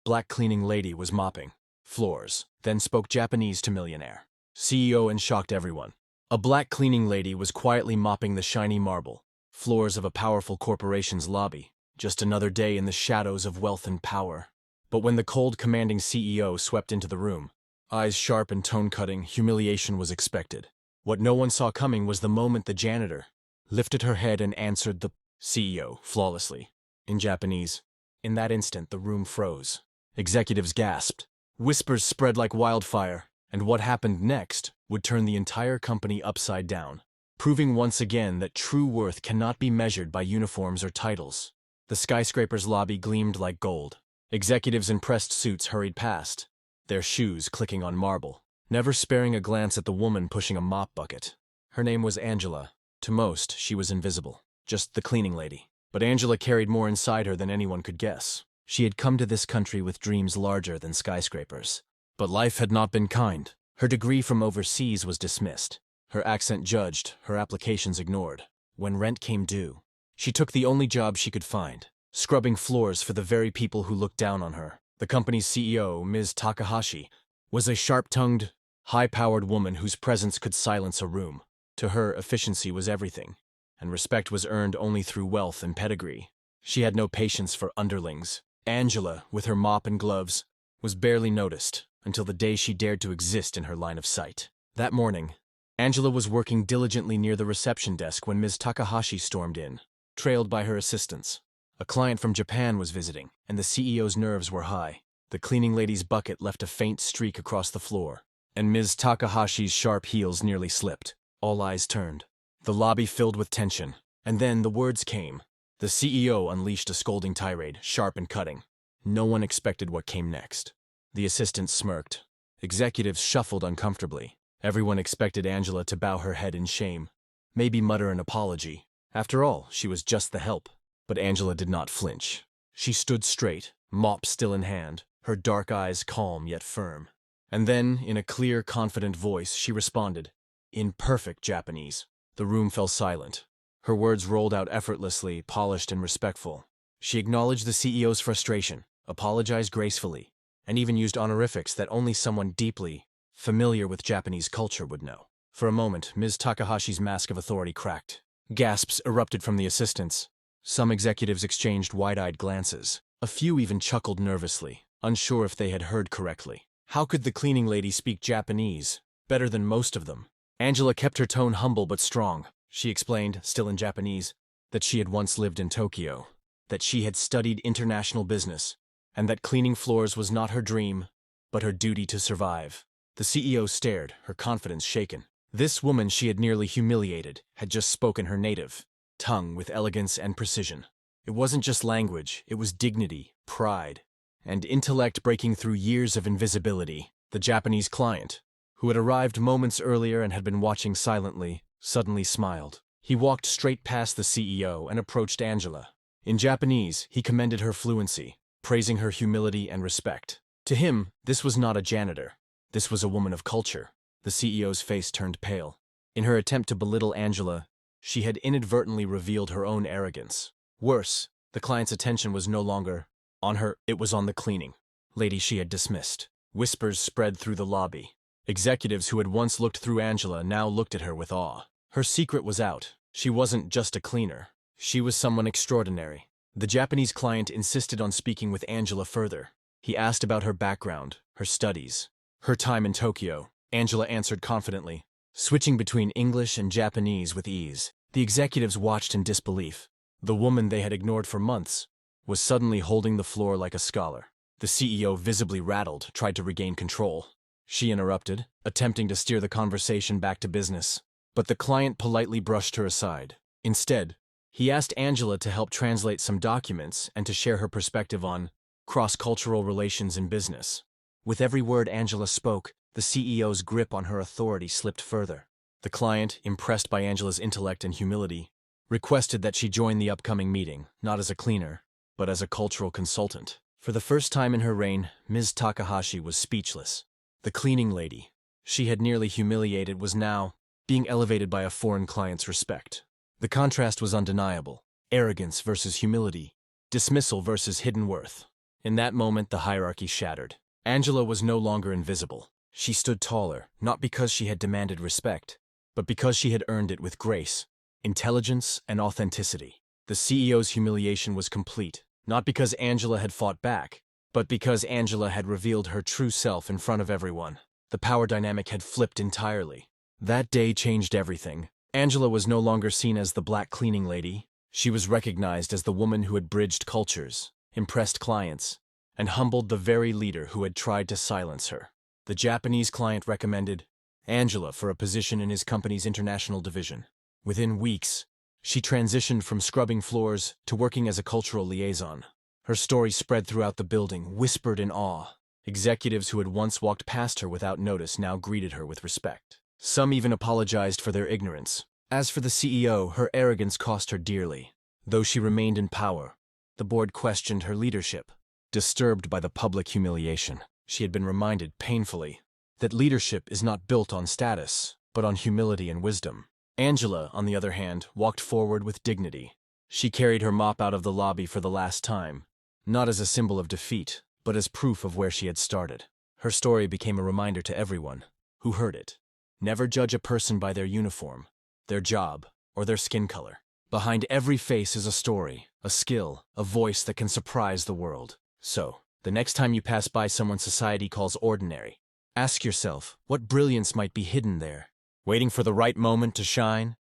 black cleaning lady was mopping floors, then spoke Japanese to Millionaire, CEO, and shocked everyone. A black cleaning lady was quietly mopping the shiny marble floors of a powerful corporation's lobby, just another day in the shadows of wealth and power. But when the cold, commanding CEO swept into the room, eyes sharp and tone-cutting, humiliation was expected. What no one saw coming was the moment the janitor lifted her head and answered the CEO flawlessly, in Japanese. In that instant, the room froze. Executives gasped. Whispers spread like wildfire, and what happened next would turn the entire company upside down, proving once again that true worth cannot be measured by uniforms or titles. The skyscraper's lobby gleamed like gold. Executives in pressed suits hurried past, their shoes clicking on marble, never sparing a glance at the woman pushing a mop bucket. Her name was Angela. To most, she was invisible, just the cleaning lady. But Angela carried more inside her than anyone could guess. She had come to this country with dreams larger than skyscrapers. But life had not been kind. Her degree from overseas was dismissed, her accent judged, her applications ignored. When rent came due, she took the only job she could find, scrubbing floors for the very people who looked down on her. The company's CEO, Ms. Takahashi, was a sharp-tongued, high-powered woman whose presence could silence a room. To her, efficiency was everything, and respect was earned only through wealth and pedigree. She had no patience for underlings. Angela, with her mop and gloves, was barely noticed until the day she dared to exist in her line of sight. That morning, Angela was working diligently near the reception desk when Ms. Takahashi stormed in, trailed by her assistants. A client from Japan was visiting, and the CEO's nerves were high. The cleaning lady's bucket left a faint streak across the floor, and Ms. Takahashi's sharp heels nearly slipped. All eyes turned. The lobby filled with tension, and then the words came. The CEO unleashed a scolding tirade, sharp and cutting. No one expected what came next. The assistants smirked. Executives shuffled uncomfortably. Everyone expected Angela to bow her head in shame, maybe mutter an apology. After all, she was just the help. But Angela did not flinch. She stood straight, mop still in hand, her dark eyes calm yet firm. And then, in a clear, confident voice, she responded, in perfect Japanese. The room fell silent. Her words rolled out effortlessly, polished and respectful. She acknowledged the CEO's frustration, apologized gracefully, and even used honorifics that only someone deeply familiar with Japanese culture would know. For a moment, Ms. Takahashi's mask of authority cracked. Gasps erupted from the assistants. Some executives exchanged wide-eyed glances. A few even chuckled nervously, unsure if they had heard correctly. How could the cleaning lady speak Japanese better than most of them? Angela kept her tone humble but strong. She explained, still in Japanese, that she had once lived in Tokyo, that she had studied international business, and that cleaning floors was not her dream, but her duty to survive. The CEO stared, her confidence shaken. This woman she had nearly humiliated had just spoken her native tongue with elegance and precision. It wasn't just language, it was dignity, pride, and intellect breaking through years of invisibility. The Japanese client, who had arrived moments earlier and had been watching silently, suddenly smiled. He walked straight past the CEO and approached Angela. In Japanese, he commended her fluency, praising her humility and respect. To him, this was not a janitor. This was a woman of culture. The CEO's face turned pale. In her attempt to belittle Angela, she had inadvertently revealed her own arrogance. Worse, the client's attention was no longer on her, it was on the cleaning lady she had dismissed. Whispers spread through the lobby. Executives who had once looked through Angela now looked at her with awe. Her secret was out. She wasn't just a cleaner. She was someone extraordinary. The Japanese client insisted on speaking with Angela further. He asked about her background, her studies, her time in Tokyo. Angela answered confidently, switching between English and Japanese with ease. The executives watched in disbelief. The woman they had ignored for months was suddenly holding the floor like a scholar. The CEO, visibly rattled, tried to regain control. She interrupted, attempting to steer the conversation back to business. But the client politely brushed her aside. Instead, he asked Angela to help translate some documents and to share her perspective on cross-cultural relations in business. With every word Angela spoke, the CEO's grip on her authority slipped further. The client, impressed by Angela's intellect and humility, requested that she join the upcoming meeting, not as a cleaner, but as a cultural consultant. For the first time in her reign, Ms. Takahashi was speechless. The cleaning lady she had nearly humiliated was now being elevated by a foreign client's respect. The contrast was undeniable. Arrogance versus humility. Dismissal versus hidden worth. In that moment, the hierarchy shattered. Angela was no longer invisible. She stood taller, not because she had demanded respect, but because she had earned it with grace, intelligence, and authenticity. The CEO's humiliation was complete, not because Angela had fought back, but because Angela had revealed her true self in front of everyone. The power dynamic had flipped entirely. That day changed everything. Angela was no longer seen as the black cleaning lady. She was recognized as the woman who had bridged cultures, impressed clients, and humbled the very leader who had tried to silence her. The Japanese client recommended Angela for a position in his company's international division. Within weeks, she transitioned from scrubbing floors to working as a cultural liaison. Her story spread throughout the building, whispered in awe. Executives who had once walked past her without notice now greeted her with respect. Some even apologized for their ignorance. As for the CEO, her arrogance cost her dearly. Though she remained in power, the board questioned her leadership. Disturbed by the public humiliation, she had been reminded painfully that leadership is not built on status, but on humility and wisdom. Angela, on the other hand, walked forward with dignity. She carried her mop out of the lobby for the last time, not as a symbol of defeat, but as proof of where she had started. Her story became a reminder to everyone who heard it. Never judge a person by their uniform, their job, or their skin color. Behind every face is a story, a skill, a voice that can surprise the world. So, the next time you pass by someone society calls ordinary, ask yourself what brilliance might be hidden there, waiting for the right moment to shine.